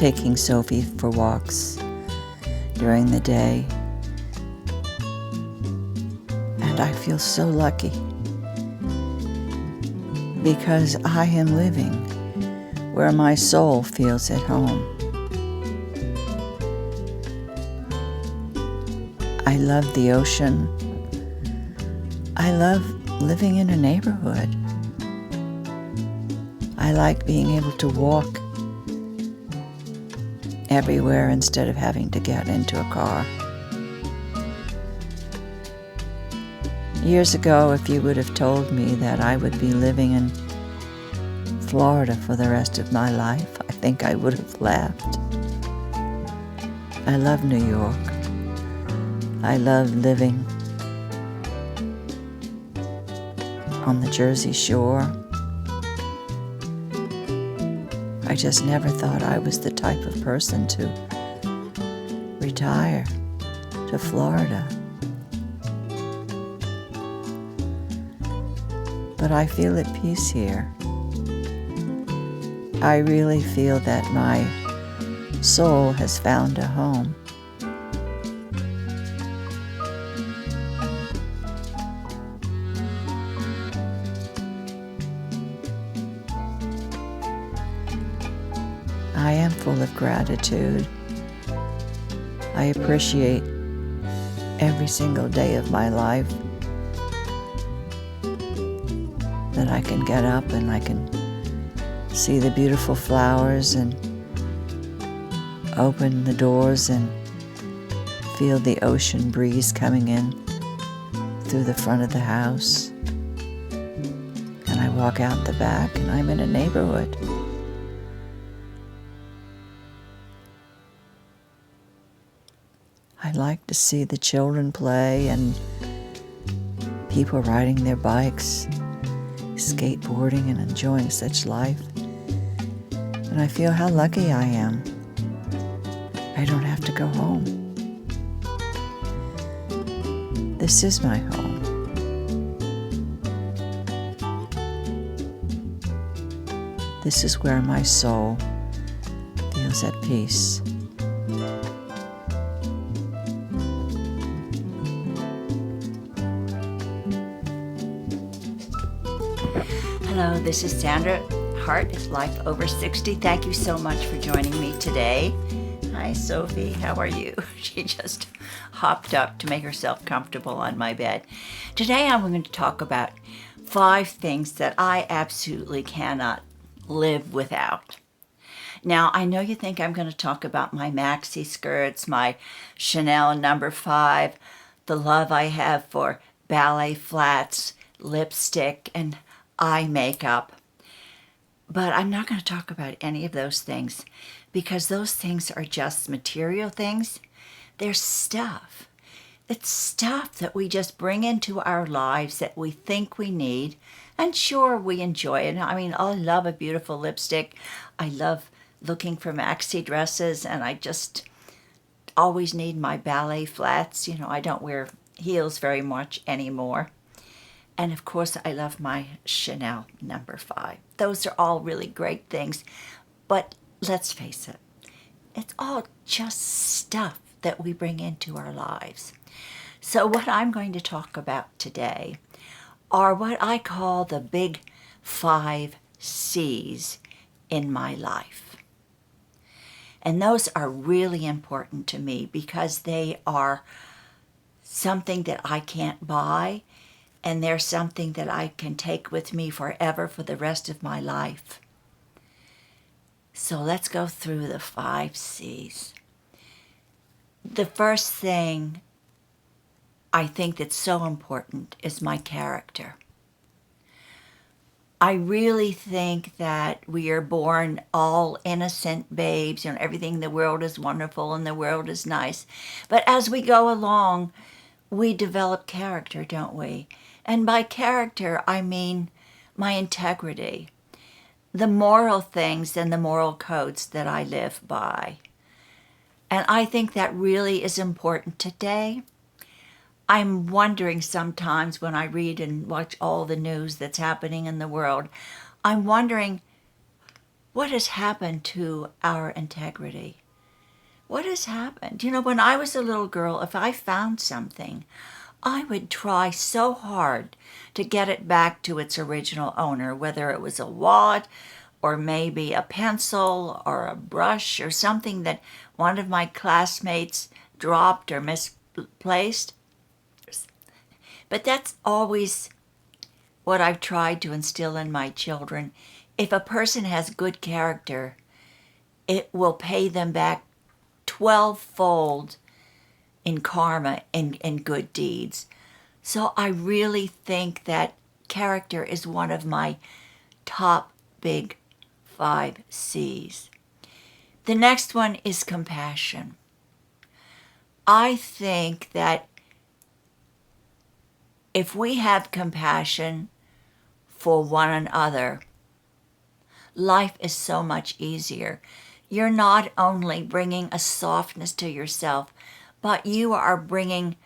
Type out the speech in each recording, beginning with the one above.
taking Sophie for walks during the day, and I feel so lucky because I am living where my soul feels at home. I love the ocean. I love living in a neighborhood. I like being able to walk everywhere instead of having to get into a car. Years ago, if you would have told me that I would be living in Florida for the rest of my life, I think I would have laughed. I love New York. I love living on the Jersey Shore. I just never thought I was the type of person to retire to Florida. But I feel at peace here. I really feel that my soul has found a home. I am full of gratitude. I appreciate every single day of my life that I can get up and I can see the beautiful flowers and open the doors and feel the ocean breeze coming in through the front of the house. And I walk out the back and I'm in a neighborhood. I like to see the children play and people riding their bikes, skateboarding and enjoying such life. And I feel how lucky I am. I don't have to go home. This is my home. This is where my soul feels at peace. Hello, this is Sandra Hart, Life Over 60. Thank you so much for joining me today. Hi, Sophie. How are you? She just hopped up to make herself comfortable on my bed. Today I'm going to talk about 5 things that I absolutely cannot live without. Now, I know you think I'm going to talk about my maxi skirts, my Chanel No. 5, the love I have for ballet flats, lipstick, and eye makeup. But I'm not going to talk about any of those things because those things are just material things. They're stuff. It's stuff that we just bring into our lives that we think we need. And sure, we enjoy it. I mean, I love a beautiful lipstick. I love looking for maxi dresses, and I just always need my ballet flats. You know, I don't wear heels very much anymore. And of course, I love my Chanel No. 5. Those are all really great things. But let's face it, it's all just stuff that we bring into our lives. So what I'm going to talk about today are what I call the big 5 C's in my life. And those are really important to me because they are something that I can't buy, and they're something that I can take with me forever for the rest of my life. So let's go through the 5 C's. The first thing I think that's so important is my character. I really think that we are born all innocent babes, and everything in the world is wonderful and the world is nice. But as we go along, we develop character, don't we? And by character, I mean my integrity, the moral things and the moral codes that I live by. And I think that really is important today. I'm wondering sometimes when I read and watch all the news that's happening in the world, I'm wondering, what has happened to our integrity? What has happened? When I was a little girl, if I found something, I would try so hard to get it back to its original owner, whether it was a wallet or maybe a pencil or a brush or something that one of my classmates dropped or misplaced. But that's always what I've tried to instill in my children. If a person has good character, it will pay them back 12-fold in karma and good deeds. So I really think that character is one of my top big 5 C's. The next one is compassion. I think that if we have compassion for one another, life is so much easier. You're not only bringing a softness to yourself, but you are bringing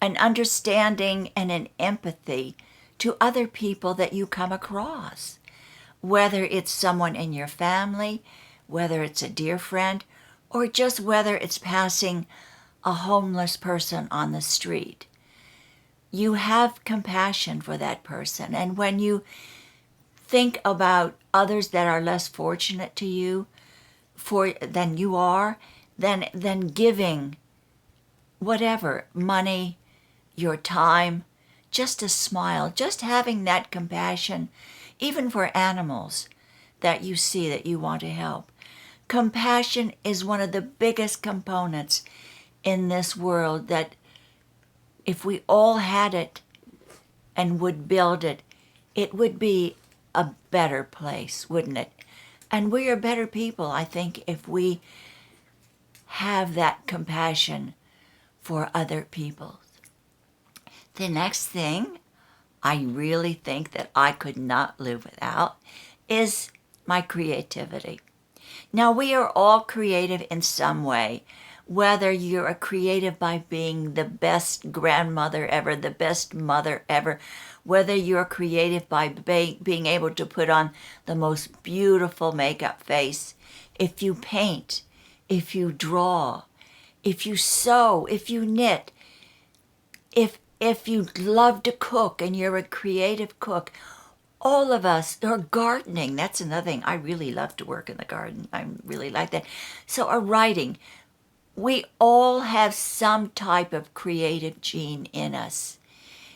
an understanding and an empathy to other people that you come across, whether it's someone in your family, whether it's a dear friend, or just whether it's passing a homeless person on the street. You have compassion for that person. And when you think about others that are less fortunate to you than you are, then giving whatever, money, your time, just a smile, just having that compassion, even for animals that you see that you want to help. Compassion is one of the biggest components in this world that if we all had it and would build it, it would be a better place, wouldn't it? And we are better people, I think, if we have that compassion for other people. The next thing I really think that I could not live without is my creativity. Now, we are all creative in some way, whether you're a creative by being the best grandmother ever, the best mother ever, whether you're creative by being able to put on the most beautiful makeup face, if you paint, if you draw, if you sew, if you knit, if you love to cook and you're a creative cook, all of us, or gardening, that's another thing. I really love to work in the garden. I really like that. So, or writing. We all have some type of creative gene in us.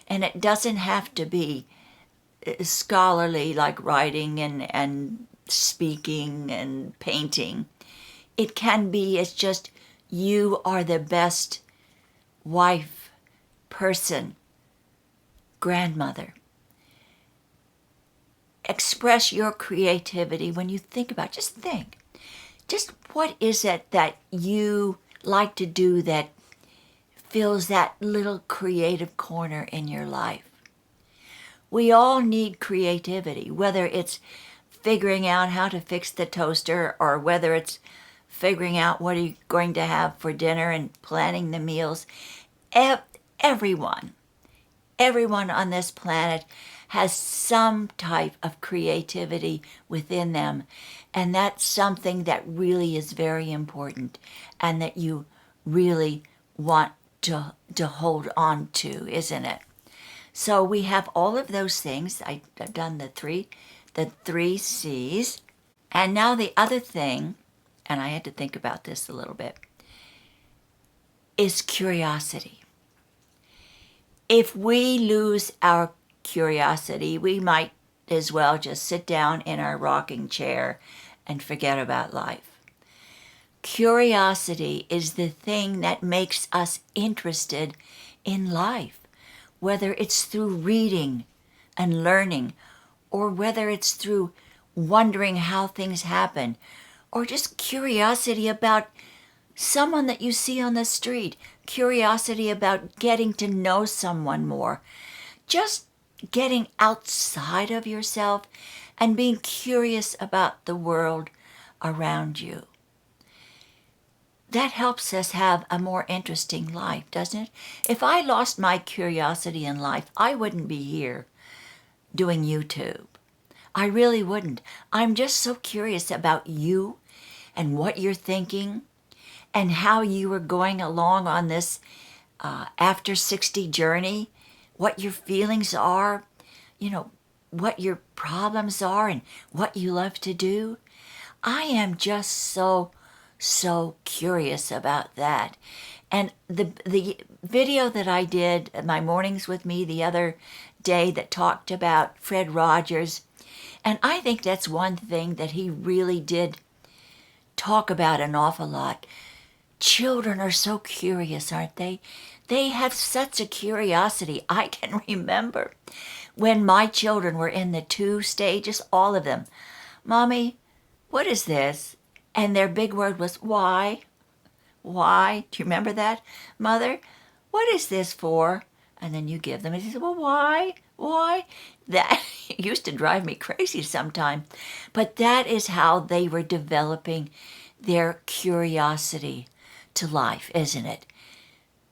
And it doesn't have to be scholarly like writing and speaking and painting. It can be, it's just you are the best wife, person, grandmother. Express your creativity when you think about it. Just think. Just what is it that you like to do that fills that little creative corner in your life? We all need creativity, whether it's figuring out how to fix the toaster or whether it's figuring out what you're going to have for dinner and planning the meals. Everyone on this planet has some type of creativity within them. And that's something that really is very important and that you really want to hold on to, isn't it? So we have all of those things. I've done the three C's. And now the other thing, and I had to think about this a little bit, is curiosity. If we lose our curiosity, we might as well just sit down in our rocking chair and forget about life. Curiosity is the thing that makes us interested in life, whether it's through reading and learning, or whether it's through wondering how things happen, or just curiosity about someone that you see on the street, curiosity about getting to know someone more, just getting outside of yourself and being curious about the world around you. That helps us have a more interesting life, doesn't it? If I lost my curiosity in life, I wouldn't be here doing YouTube. I really wouldn't. I'm just so curious about you and what you're thinking and how you are going along on this after 60 journey, what your feelings are, what your problems are and what you love to do. I am just so curious about that. And the video that I did, My Mornings with Me, the other day that talked about Fred Rogers, and I think that's one thing that he really did talk about an awful lot. Children are so curious, aren't they? They have such a curiosity. I can remember when my children were in the 2 stages, all of them. Mommy, what is this? And their big word was, why? Why? Do you remember that? Mother, what is this for? And then you give them, and he said, well, why? Why? That used to drive me crazy sometimes. But that is how they were developing their curiosity to life, isn't it?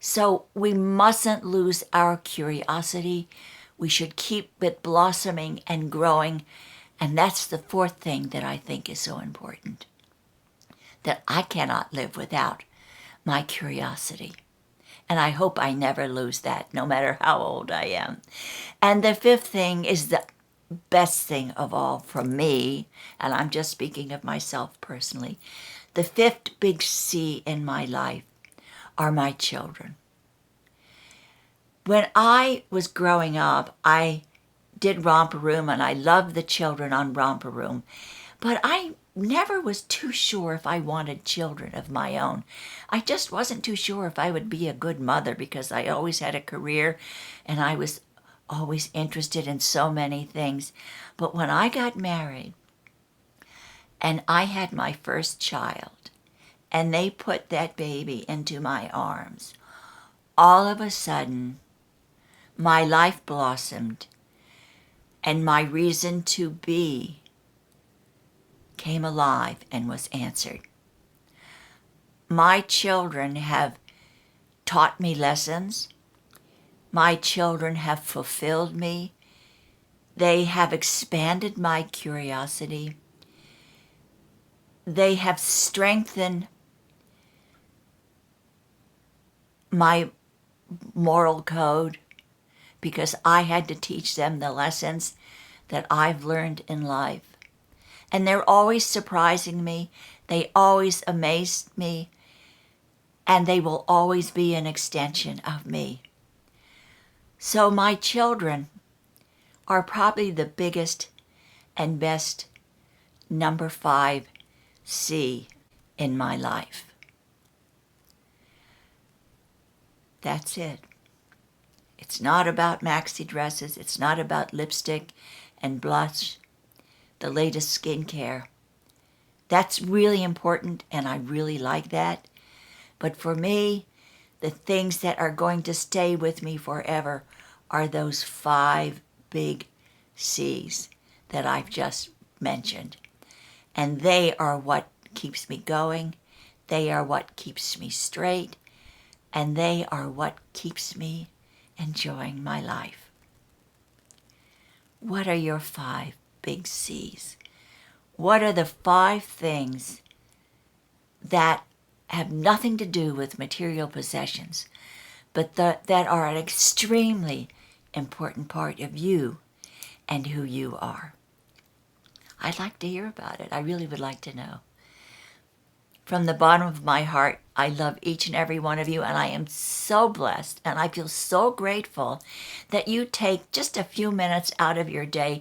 So we mustn't lose our curiosity. We should keep it blossoming and growing. And that's the 4th thing that I think is so important, that I cannot live without my curiosity. And I hope I never lose that, no matter how old I am. And the 5th thing is the best thing of all for me, and I'm just speaking of myself personally. The 5th big C in my life are my children. When I was growing up, I did Romper Room, and I loved the children on Romper Room. But I never was too sure if I wanted children of my own. I just wasn't too sure if I would be a good mother, because I always had a career and I was always interested in so many things. But when I got married and I had my first child and they put that baby into my arms, all of a sudden my life blossomed and my reason to be came alive and was answered. My children have taught me lessons. My children have fulfilled me. They have expanded my curiosity. They have strengthened my moral code, because I had to teach them the lessons that I've learned in life. And they're always surprising me. They always amaze me. And they will always be an extension of me. So my children are probably the biggest and best number 5 C in my life. That's it. It's not about maxi dresses. It's not about lipstick and blush, the latest skincare. That's really important, and I really like that. But for me, the things that are going to stay with me forever are those 5 big C's that I've just mentioned. And they are what keeps me going. They are what keeps me straight. And they are what keeps me enjoying my life. What are your 5 big C's? What are the 5 things that have nothing to do with material possessions, but that are an extremely important part of you and who you are? I'd like to hear about it. I really would like to know. From the bottom of my heart, I love each and every one of you, and I am so blessed, and I feel so grateful that you take just a few minutes out of your day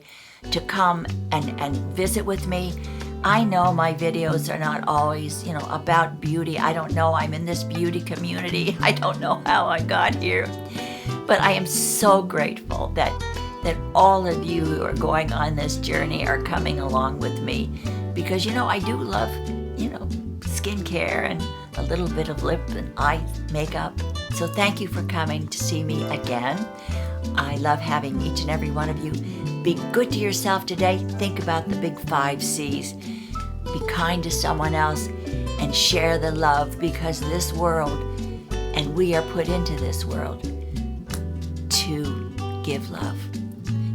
to come and visit with me. I know my videos are not always, about beauty. I don't know. I'm in this beauty community. I don't know how I got here. But I am so grateful that all of you who are going on this journey are coming along with me. Because, I do love, skincare and a little bit of lip and eye makeup. So thank you for coming to see me again. I love having each and every one of you. Be good to yourself today. Think about the big 5 C's. Be kind to someone else and share the love, because this world, and we are put into this world to give love.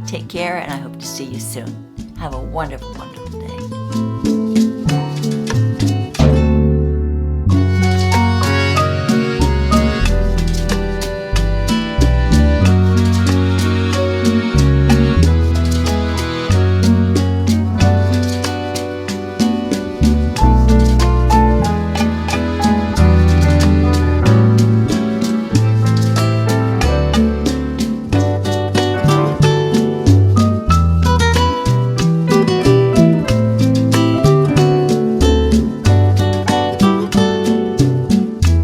Take care, and I hope to see you soon. Have a wonderful, wonderful day.